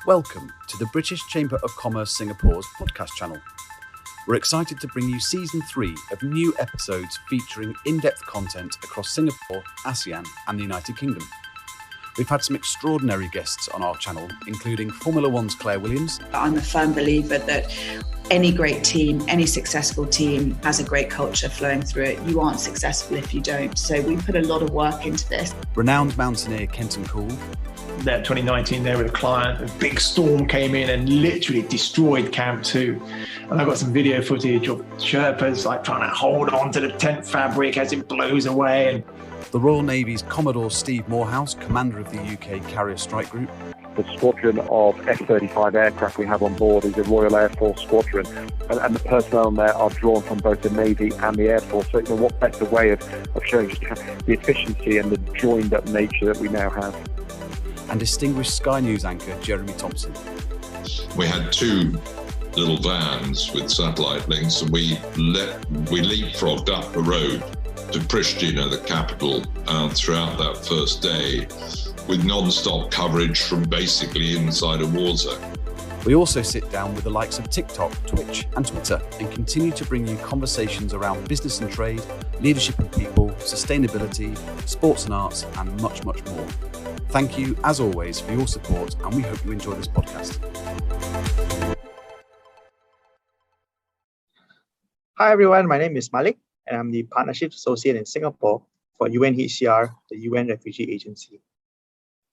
Welcome to the British Chamber of Commerce Singapore's podcast channel. We're excited to bring you season 3 of new episodes featuring in-depth content across Singapore, ASEAN and the United Kingdom. We've had some extraordinary guests on our channel, including Formula One's Claire Williams. I'm a firm believer that any great team, any successful team has a great culture flowing through it. You aren't successful if you don't. So we put a lot of work into this. Renowned mountaineer Kenton Cool. That 2019 there with a client, a big storm came in and literally destroyed Camp 2. And I got some video footage of Sherpas like trying to hold on to the tent fabric as it blows away. And the Royal Navy's Commodore Steve Morehouse, commander of the UK Carrier Strike Group. The squadron of F-35 aircraft we have on board is a Royal Air Force squadron, and the personnel there are drawn from both the Navy and the Air Force. So what better way of showing just the efficiency and the joined-up nature that we now have. And distinguished Sky News anchor Jeremy Thompson. We had 2 little vans with satellite links, and we leapfrogged up the road to Pristina, the capital, throughout that first day, with non-stop coverage from basically inside a war zone. We also sit down with the likes of TikTok, Twitch and Twitter and continue to bring you conversations around business and trade, leadership and people, sustainability, sports and arts and much, much more. Thank you, as always, for your support and we hope you enjoy this podcast. Hi everyone, my name is Malik and I'm the Partnerships Associate in Singapore for UNHCR, the UN Refugee Agency.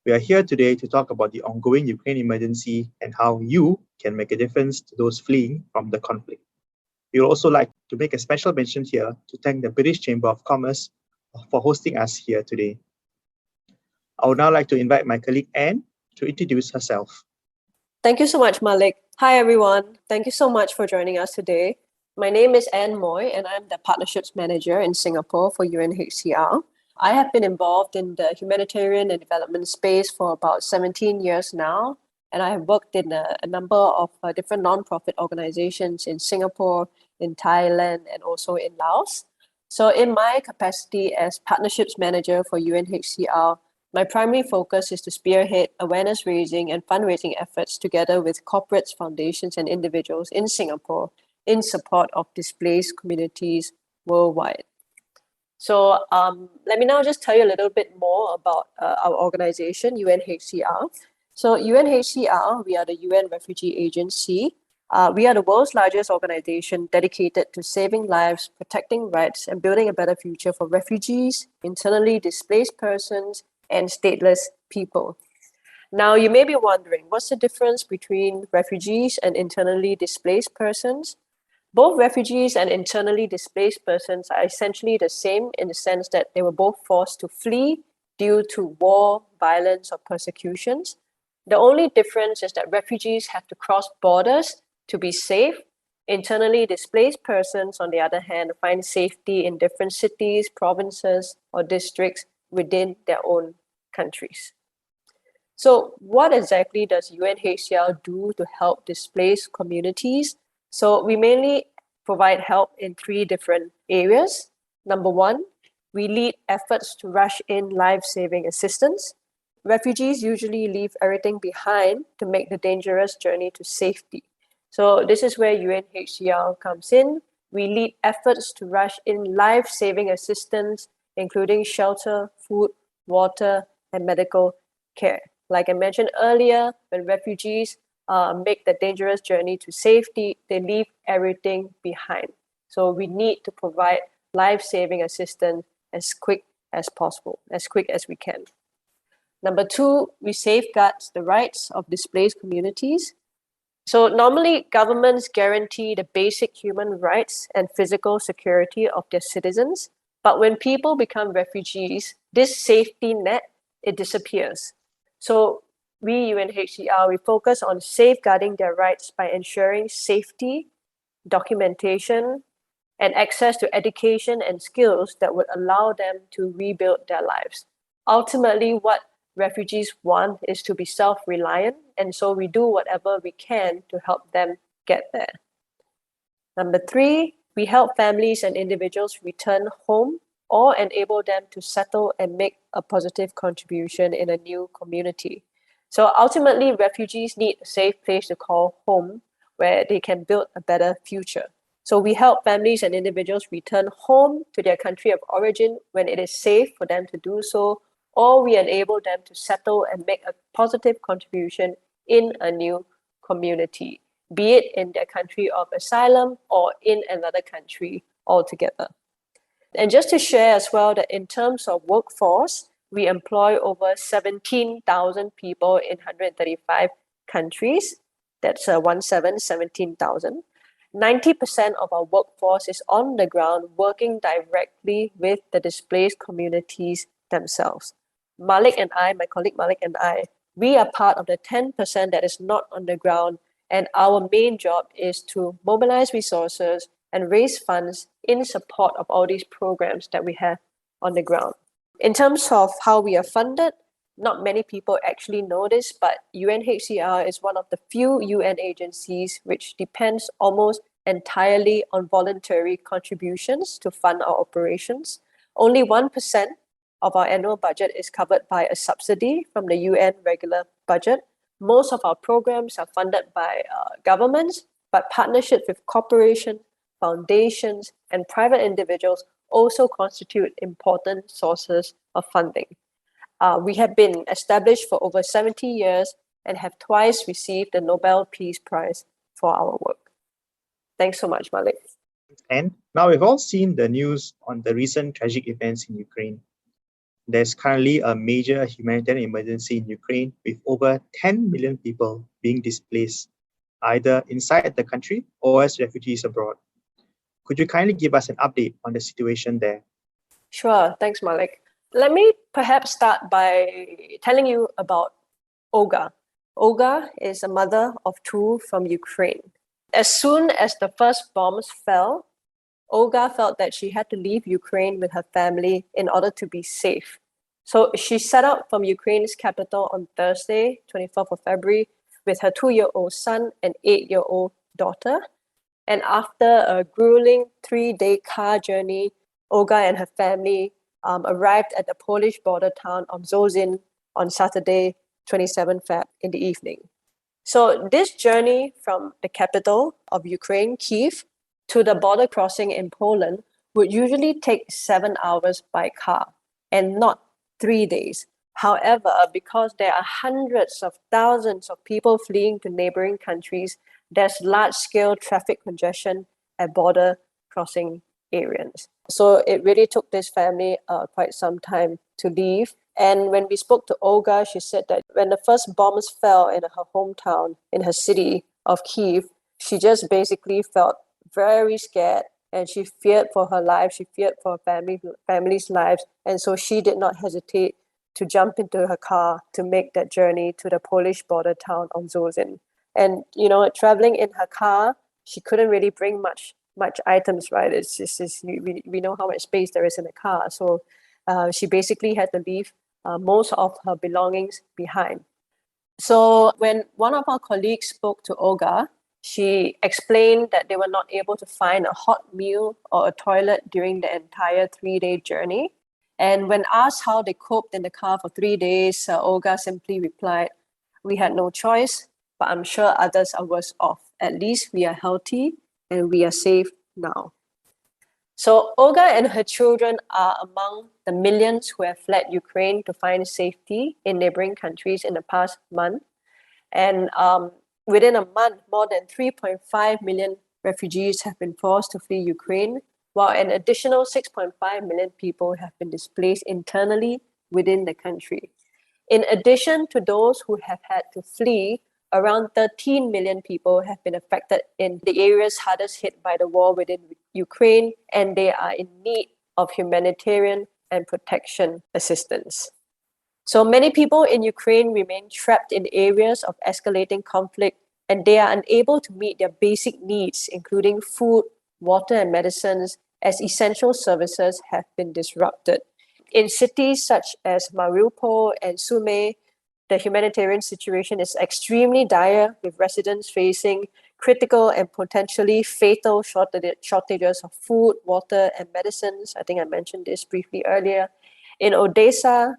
We are here today to talk about the ongoing Ukraine emergency and how you can make a difference to those fleeing from the conflict. We would also like to make a special mention here to thank the British Chamber of Commerce for hosting us here today. I would now like to invite my colleague Ann to introduce herself. Thank you so much, Malik. Hi, everyone. Thank you so much for joining us today. My name is Ann Moey, and I'm the Partnerships Manager in Singapore for UNHCR. I have been involved in the humanitarian and development space for about 17 years now, and I have worked in a number of different non-profit organizations in Singapore, in Thailand, and also in Laos. So in my capacity as Partnerships Manager for UNHCR, my primary focus is to spearhead awareness raising and fundraising efforts together with corporates, foundations, and individuals in Singapore in support of displaced communities worldwide. So let me now just tell you a little bit more about our organization, UNHCR. So UNHCR, we are the UN Refugee Agency. We are the world's largest organization dedicated to saving lives, protecting rights, and building a better future for refugees, internally displaced persons, and stateless people. Now, you may be wondering, what's the difference between refugees and internally displaced persons? Both refugees and internally displaced persons are essentially the same in the sense that they were both forced to flee due to war, violence, or persecutions. The only difference is that refugees have to cross borders to be safe. Internally displaced persons, on the other hand, find safety in different cities, provinces, or districts within their own countries. So what exactly does UNHCR do to help displaced communities? So we mainly provide help in 3 different areas. Number 1, we lead efforts to rush in life-saving assistance. Refugees usually leave everything behind to make the dangerous journey to safety. So this is where UNHCR comes in. We lead efforts to rush in life-saving assistance, including shelter, food, water, and medical care. Like I mentioned earlier, when refugees make the dangerous journey to safety, they leave everything behind. So we need to provide life-saving assistance as quick as possible, as quick as we can. Number 2, we safeguard the rights of displaced communities. So normally governments guarantee the basic human rights and physical security of their citizens. But when people become refugees, this safety net, it disappears. So we, UNHCR, we focus on safeguarding their rights by ensuring safety, documentation, and access to education and skills that would allow them to rebuild their lives. Ultimately, what refugees want is to be self-reliant, and so we do whatever we can to help them get there. Number 3, we help families and individuals return home or enable them to settle and make a positive contribution in a new community. So ultimately, refugees need a safe place to call home where they can build a better future. So we help families and individuals return home to their country of origin when it is safe for them to do so, or we enable them to settle and make a positive contribution in a new community, be it in their country of asylum or in another country altogether. And just to share as well that in terms of workforce, we employ over 17,000 people in 135 countries. That's 17,000. 90% of our workforce is on the ground working directly with the displaced communities themselves. My colleague Malik and I, we are part of the 10% that is not on the ground, and our main job is to mobilize resources and raise funds in support of all these programs that we have on the ground. In terms of how we are funded, not many people actually know this, but UNHCR is one of the few UN agencies which depends almost entirely on voluntary contributions to fund our operations. Only 1% of our annual budget is covered by a subsidy from the UN regular budget. Most of our programs are funded by governments, but partnerships with corporations, foundations, and private individuals also constitute important sources of funding. We have been established for over 70 years and have twice received the Nobel Peace Prize for our work. Thanks so much, Malik. And now we've all seen the news on the recent tragic events in Ukraine. There's currently a major humanitarian emergency in Ukraine with over 10 million people being displaced, either inside the country or as refugees abroad. Could you kindly give us an update on the situation there? Sure, thanks, Malik. Let me perhaps start by telling you about Olga. Olga is a mother of two from Ukraine. As soon as the first bombs fell, Olga felt that she had to leave Ukraine with her family in order to be safe. So she set out from Ukraine's capital on Thursday, 24th of February, with her 2-year-old son and 8-year-old daughter. And after a grueling 3-day car journey, Olga and her family arrived at the Polish border town of Zozin on Saturday, 27 Feb in the evening. So this journey from the capital of Ukraine, Kyiv, to the border crossing in Poland would usually take 7 hours by car and not 3 days. However, because there are hundreds of thousands of people fleeing to neighbouring countries, there's large-scale traffic congestion at border crossing areas. So it really took this family quite some time to leave. And when we spoke to Olga, she said that when the first bombs fell in her hometown, in her city of Kyiv, she just basically felt very scared and she feared for her life. She feared for her family's lives. And so she did not hesitate to jump into her car to make that journey to the Polish border town of Zozin. And, you know, traveling in her car, she couldn't really bring much items, right? It's just we know how much space there is in the car. So she basically had to leave most of her belongings behind. So when one of our colleagues spoke to Olga, she explained that they were not able to find a hot meal or a toilet during the entire 3-day journey. And when asked how they coped in the car for 3 days, Olga simply replied, "We had no choice, but I'm sure others are worse off. At least we are healthy and we are safe now." So Olga and her children are among the millions who have fled Ukraine to find safety in neighboring countries in the past month. And within a month, more than 3.5 million refugees have been forced to flee Ukraine, while an additional 6.5 million people have been displaced internally within the country. In addition to those who have had to flee, around 13 million people have been affected in the areas hardest hit by the war within Ukraine, and they are in need of humanitarian and protection assistance. So many people in Ukraine remain trapped in areas of escalating conflict, and they are unable to meet their basic needs, including food, water, and medicines, as essential services have been disrupted. In cities such as Mariupol and Sumy, the humanitarian situation is extremely dire, with residents facing critical and potentially fatal shortages of food, water, and medicines. I think I mentioned this briefly earlier. In Odessa,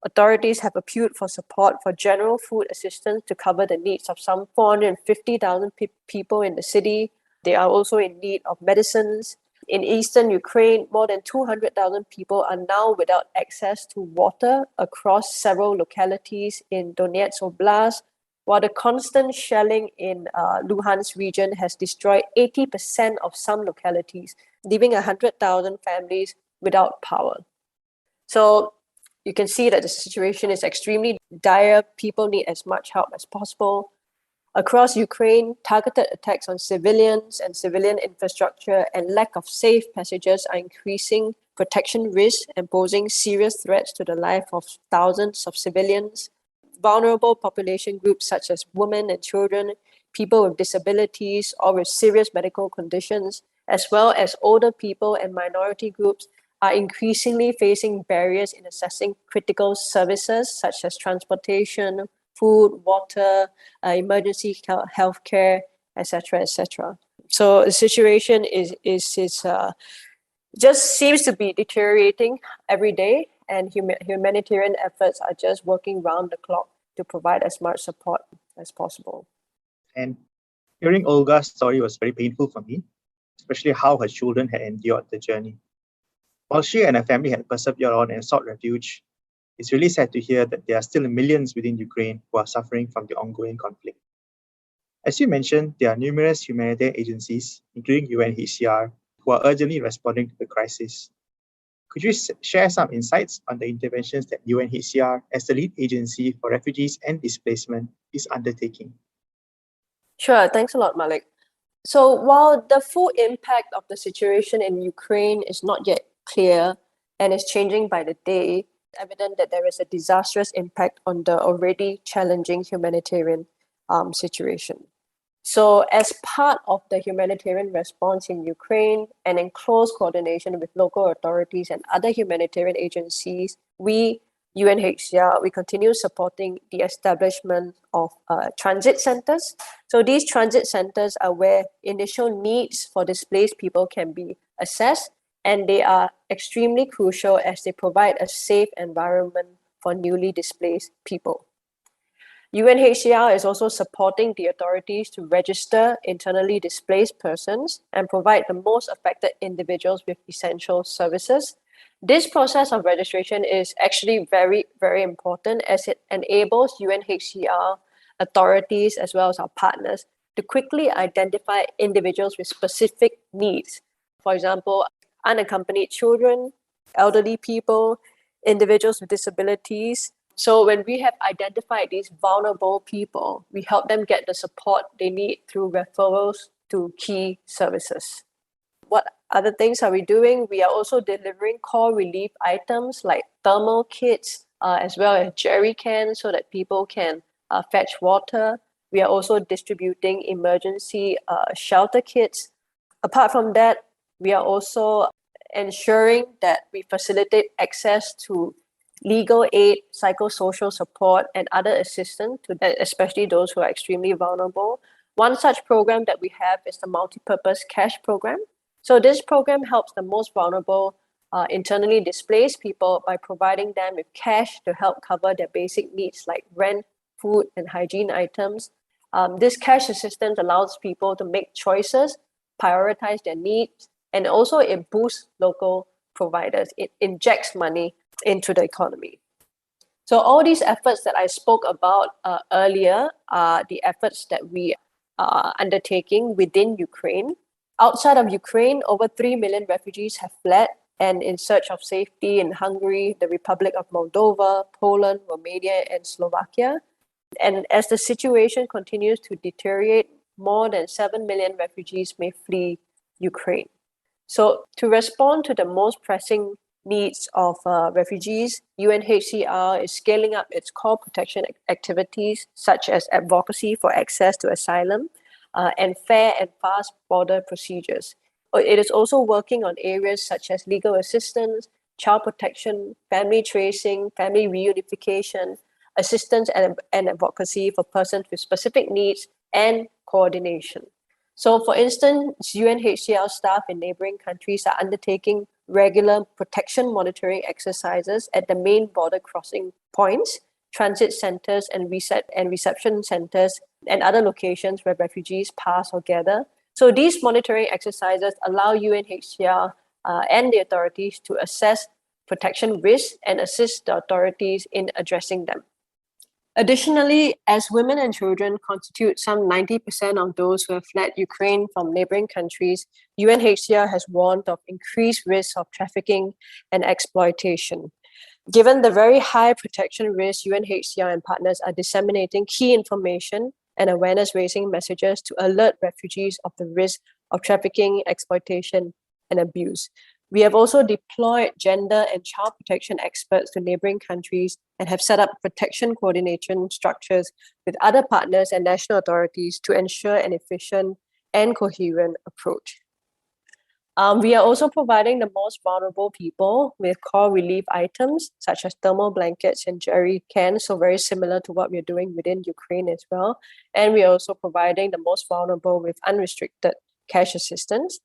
Authorities have appealed for support for general food assistance to cover the needs of some 450,000 people in the city. They are also in need of medicines. In eastern Ukraine, more than 200,000 people are now without access to water across several localities in Donetsk Oblast, while the constant shelling in Luhansk region has destroyed 80% of some localities, leaving 100,000 families without power. So you can see that the situation is extremely dire. People need as much help as possible. Across Ukraine, targeted attacks on civilians and civilian infrastructure and lack of safe passages are increasing protection risks and posing serious threats to the life of thousands of civilians. Vulnerable population groups such as women and children, people with disabilities or with serious medical conditions, as well as older people and minority groups are increasingly facing barriers in accessing critical services such as transportation, food, water, emergency healthcare, etc., etc. So the situation just seems to be deteriorating every day, and humanitarian efforts are just working round the clock to provide as much support as possible. And hearing Olga's story was very painful for me, especially how her children had endured the journey. While she and her family had persevered on and sought refuge, it's really sad to hear that there are still millions within Ukraine who are suffering from the ongoing conflict. As you mentioned, there are numerous humanitarian agencies, including UNHCR, who are urgently responding to the crisis. Could you share some insights on the interventions that UNHCR, as the lead agency for refugees and displacement, is undertaking? Sure, thanks a lot, Malik. So while the full impact of the situation in Ukraine is not yet clear and is changing by the day, it's evident that there is a disastrous impact on the already challenging humanitarian situation. So as part of the humanitarian response in Ukraine and in close coordination with local authorities and other humanitarian agencies, we, UNHCR, we continue supporting the establishment of transit centers. So these transit centers are where initial needs for displaced people can be assessed, and they are extremely crucial as they provide a safe environment for newly displaced people. UNHCR is also supporting the authorities to register internally displaced persons and provide the most affected individuals with essential services. This process of registration is actually very, very important as it enables UNHCR authorities as well as our partners to quickly identify individuals with specific needs. For example, unaccompanied children, elderly people, individuals with disabilities. So when we have identified these vulnerable people, we help them get the support they need through referrals to key services. What other things are we doing? We are also delivering core relief items like thermal kits, as well as jerry cans so that people can fetch water. We are also distributing emergency shelter kits. Apart from that, we are also ensuring that we facilitate access to legal aid, psychosocial support, and other assistance to especially those who are extremely vulnerable. One such program that we have is the multi-purpose cash program. So this program helps the most vulnerable internally displaced people by providing them with cash to help cover their basic needs like rent, food, and hygiene items. This cash assistance allows people to make choices, prioritize their needs, and also it boosts local providers. It injects money into the economy. So all these efforts that I spoke about earlier are the efforts that we are undertaking within Ukraine. Outside of Ukraine, over 3 million refugees have fled and in search of safety in Hungary, the Republic of Moldova, Poland, Romania, and Slovakia. And as the situation continues to deteriorate, more than 7 million refugees may flee Ukraine. So to respond to the most pressing needs of refugees, UNHCR is scaling up its core protection activities such as advocacy for access to asylum and fair and fast border procedures. It is also working on areas such as legal assistance, child protection, family tracing, family reunification, assistance and advocacy for persons with specific needs, and coordination. So for instance, UNHCR staff in neighbouring countries are undertaking regular protection monitoring exercises at the main border crossing points, transit centers, and reception centers, and other locations where refugees pass or gather. So these monitoring exercises allow UNHCR and the authorities to assess protection risks and assist the authorities in addressing them. Additionally, as women and children constitute some 90% of those who have fled Ukraine from neighbouring countries, UNHCR has warned of increased risks of trafficking and exploitation. Given the very high protection risk, UNHCR and partners are disseminating key information and awareness-raising messages to alert refugees of the risk of trafficking, exploitation, and abuse. We have also deployed gender and child protection experts to neighbouring countries and have set up protection coordination structures with other partners and national authorities to ensure an efficient and coherent approach. We are also providing the most vulnerable people with core relief items such as thermal blankets and jerry cans, so very similar to what we're doing within Ukraine as well. And we are also providing the most vulnerable with unrestricted cash assistance.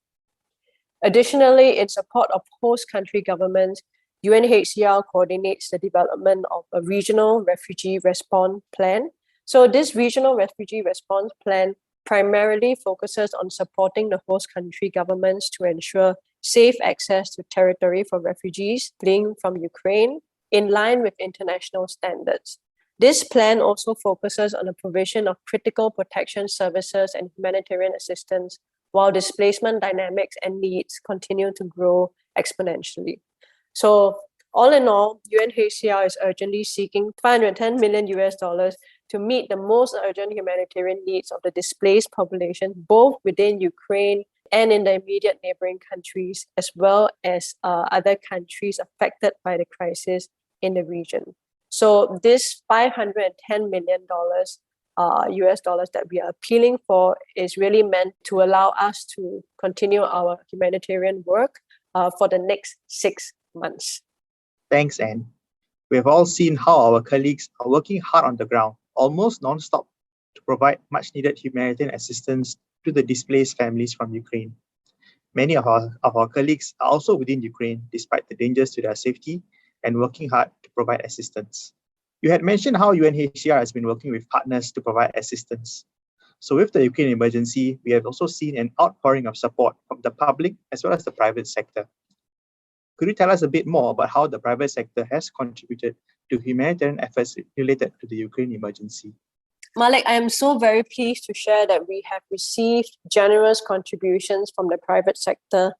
Additionally, in support of host country governments, UNHCR coordinates the development of a regional refugee response plan. So this regional refugee response plan primarily focuses on supporting the host country governments to ensure safe access to territory for refugees fleeing from Ukraine in line with international standards. This plan also focuses on the provision of critical protection services and humanitarian assistance while displacement dynamics and needs continue to grow exponentially. So all in all, UNHCR is urgently seeking $510 million to meet the most urgent humanitarian needs of the displaced population, both within Ukraine and in the immediate neighboring countries, as well as other countries affected by the crisis in the region. So this $510 million US dollars that we are appealing for is really meant to allow us to continue our humanitarian work for the next 6 months. Thanks, Anne. We have all seen how our colleagues are working hard on the ground, almost non-stop, to provide much-needed humanitarian assistance to the displaced families from Ukraine. Many of our colleagues are also within Ukraine, despite the dangers to their safety, and working hard to provide assistance. You had mentioned how UNHCR has been working with partners to provide assistance. So with the Ukraine emergency, we have also seen an outpouring of support from the public as well as the private sector. Could you tell us a bit more about how the private sector has contributed to humanitarian efforts related to the Ukraine emergency? Malik, I am so very pleased to share that we have received generous contributions from the private sector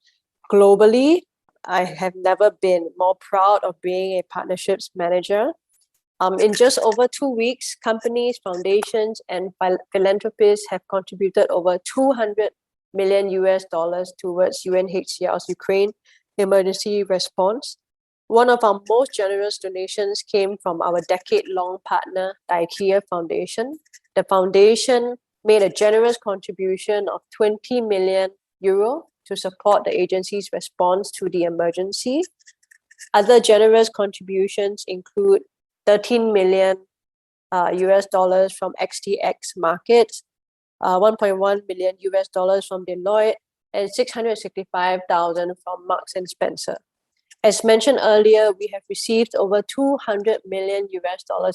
globally. I have never been more proud of being a partnerships manager. In just over 2 weeks, companies, foundations, and philanthropists have contributed over $200 million towards UNHCR's Ukraine emergency response. One of our most generous donations came from our decade-long partner, the IKEA Foundation. The foundation made a generous contribution of €20 million to support the agency's response to the emergency. Other generous contributions include $13 million from XTX Markets, $1.1 million from Deloitte, and $665,000 from Marks and Spencer. As mentioned earlier, we have received over $200 million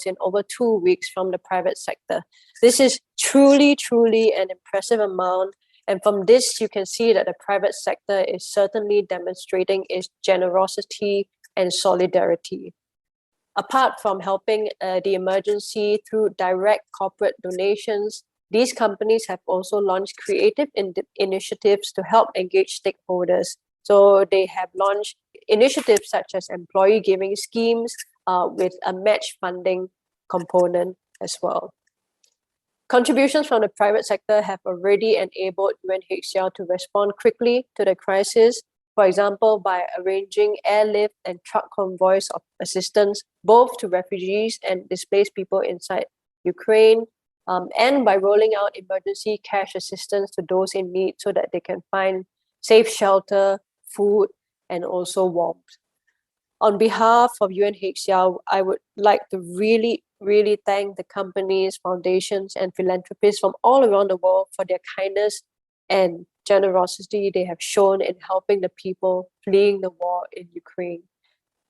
in over 2 weeks from the private sector. This is truly an impressive amount. And from this, you can see that the private sector is certainly demonstrating its generosity and solidarity. Apart from helping the emergency through direct corporate donations, these companies have also launched creative initiatives to help engage stakeholders. So they have launched initiatives such as employee giving schemes with a match funding component as well. Contributions from the private sector have already enabled UNHCR to respond quickly to the crisis, for example, by arranging airlift and truck convoys of assistance, both to refugees and displaced people inside Ukraine, and by rolling out emergency cash assistance to those in need so that they can find safe shelter, food, and also warmth. On behalf of UNHCR, I would like to really thank the companies, foundations, and philanthropists from all around the world for their kindness and generosity they have shown in helping the people fleeing the war in Ukraine.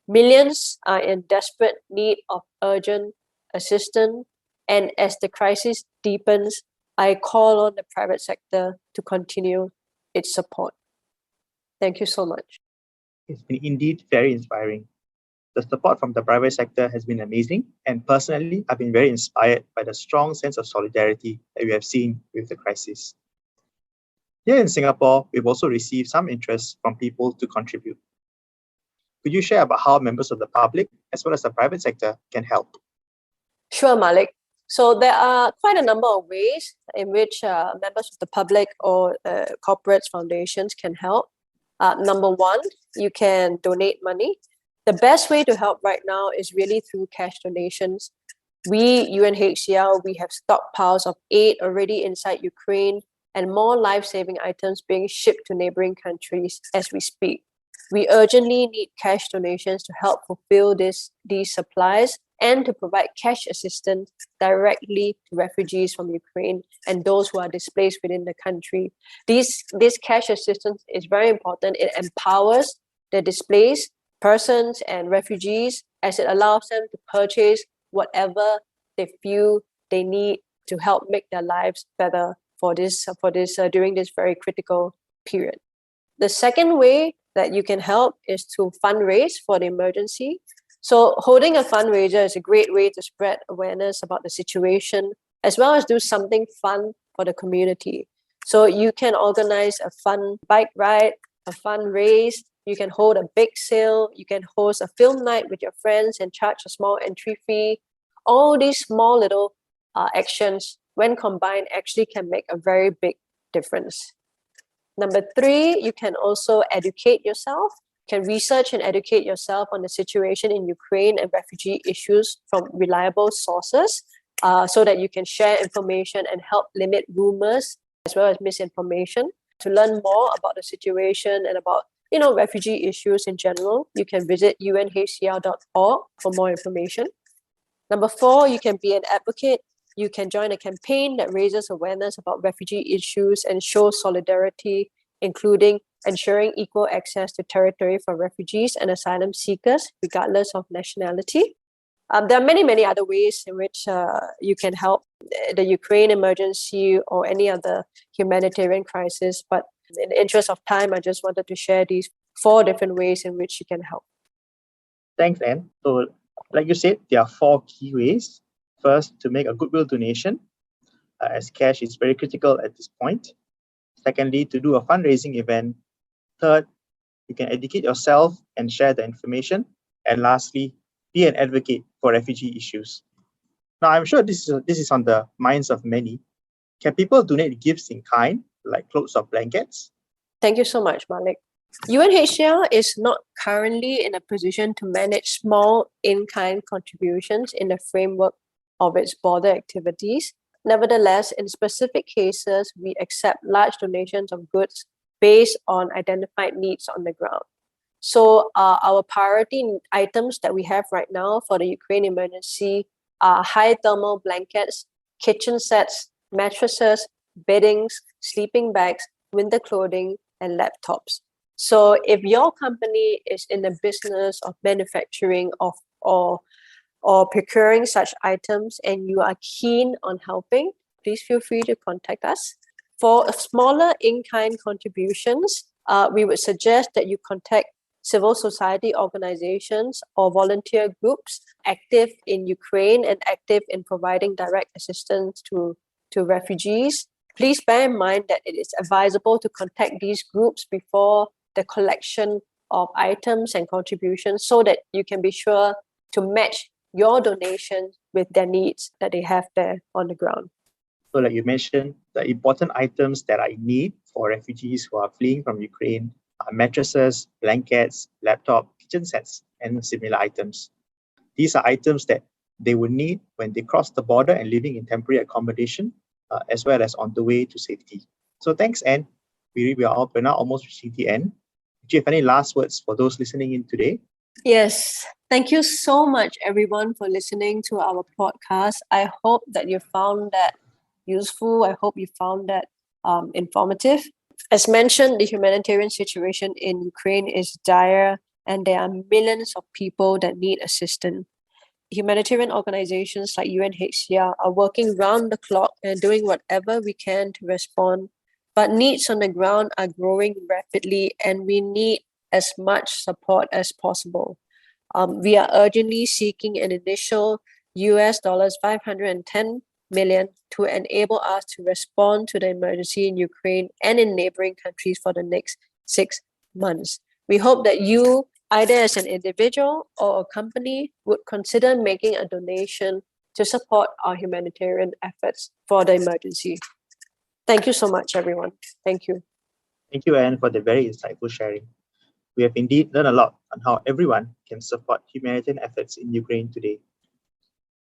Millions are in desperate need of urgent assistance, and as the crisis deepens, I call on the private sector to continue its support. Thank you so much. It's been indeed very inspiring. The support from the private sector has been amazing, and personally, I've been very inspired by the strong sense of solidarity that we have seen with the crisis. Here in Singapore, we've also received some interest from people to contribute. Could you share about how members of the public, as well as the private sector, can help? Sure, Malik. So there are quite a number of ways in which members of the public or corporates, foundations can help. Number one, you can donate money. The best way to help right now is really through cash donations. We, UNHCR, we have stockpiles of aid already inside Ukraine and more life-saving items being shipped to neighbouring countries as we speak. We urgently need cash donations to help fulfill these supplies and to provide cash assistance directly to refugees from Ukraine and those who are displaced within the country. This cash assistance is very important. It empowers the displaced persons and refugees as it allows them to purchase whatever they feel they need to help make their lives better for this during this very critical period. The second way that you can help is to fundraise for the emergency. So holding a fundraiser is a great way to spread awareness about the situation, as well as do something fun for the community. So you can organize a fun bike ride, a fun race, you can hold a big sale, you can host a film night with your friends and charge a small entry fee. All these small little actions, when combined, actually can make a very big difference. Number three, you can also educate yourself. You can research and educate yourself on the situation in Ukraine and refugee issues from reliable sources so that you can share information and help limit rumors as well as misinformation. To learn more about the situation and about refugee issues in general, you can visit unhcr.org for more information. Number four, you can be an advocate. You can join a campaign that raises awareness about refugee issues and shows solidarity, including ensuring equal access to territory for refugees and asylum seekers, regardless of nationality. There are many, many other ways in which you can help the Ukraine emergency or any other humanitarian crisis. But in the interest of time, I just wanted to share these 4 different ways in which you can help. Thanks, Anne. So, like you said, there are 4 key ways. First, to make a goodwill donation, as cash is very critical at this point. Secondly, to do a fundraising event. Third, you can educate yourself and share the information. And lastly, be an advocate for refugee issues. Now, I'm sure this is on the minds of many. Can people donate gifts in kind, like clothes or blankets? Thank you so much, Malik. UNHCR is not currently in a position to manage small in-kind contributions in the framework of its border activities. Nevertheless, in specific cases, we accept large donations of goods based on identified needs on the ground. So our priority items that we have right now for the Ukraine emergency are high thermal blankets, kitchen sets, mattresses, beddings, sleeping bags, winter clothing, and laptops. So if your company is in the business of manufacturing or procuring such items and you are keen on helping, please feel free to contact us. For smaller in-kind contributions, we would suggest that you contact civil society organizations or volunteer groups active in Ukraine and active in providing direct assistance to refugees. Please bear in mind that it is advisable to contact these groups before the collection of items and contributions so that you can be sure to match your donation with their needs that they have there on the ground. So like you mentioned, the important items that are in need for refugees who are fleeing from Ukraine are mattresses, blankets, laptop, kitchen sets, and similar items. These are items that they would need when they cross the border and living in temporary accommodation, as well as on the way to safety. So thanks, Anne. We're now almost reaching the end. Do you have any last words for those listening in today? Yes. Thank you so much, everyone, for listening to our podcast. I hope that you found that useful. I hope you found that informative. As mentioned, the humanitarian situation in Ukraine is dire, and there are millions of people that need assistance. Humanitarian organizations like UNHCR are working round the clock and doing whatever we can to respond, but needs on the ground are growing rapidly, and we need as much support as possible. We are urgently seeking an initial US $510 million to enable us to respond to the emergency in Ukraine and in neighboring countries for the next 6 months. We hope that you, either as an individual or a company, would consider making a donation to support our humanitarian efforts for the emergency. Thank you so much, everyone. Thank you. Thank you, Anne, for the very insightful sharing. We have indeed learned a lot on how everyone can support humanitarian efforts in Ukraine today.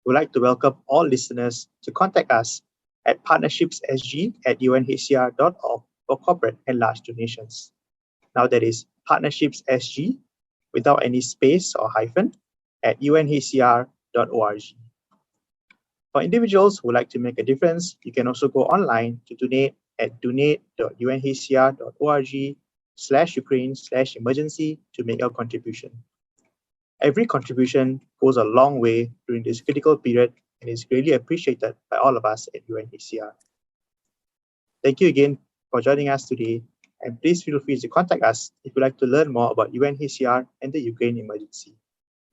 We would like to welcome all listeners to contact us at partnershipssg@unhcr.org for corporate and large donations. Now that is partnershipssg without any space or hyphen at unhcr.org. For individuals who would like to make a difference, you can also go online to donate at donate.unhcr.org/Ukraine/emergency to make your contribution. Every contribution goes a long way during this critical period and is greatly appreciated by all of us at UNHCR. Thank you again for joining us today, and please feel free to contact us if you'd like to learn more about UNHCR and the Ukraine emergency.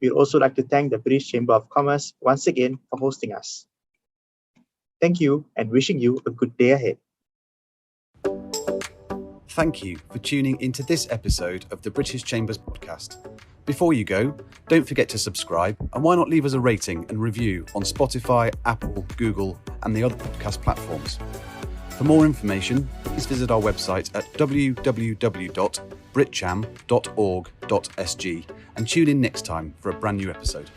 We'd also like to thank the British Chamber of Commerce once again for hosting us. Thank you, and wishing you a good day ahead. Thank you for tuning into this episode of the British Chamber's podcast. Before you go, don't forget to subscribe, and why not leave us a rating and review on Spotify, Apple, Google, and the other podcast platforms. For more information, please visit our website at www.britcham.org.sg and tune in next time for a brand new episode.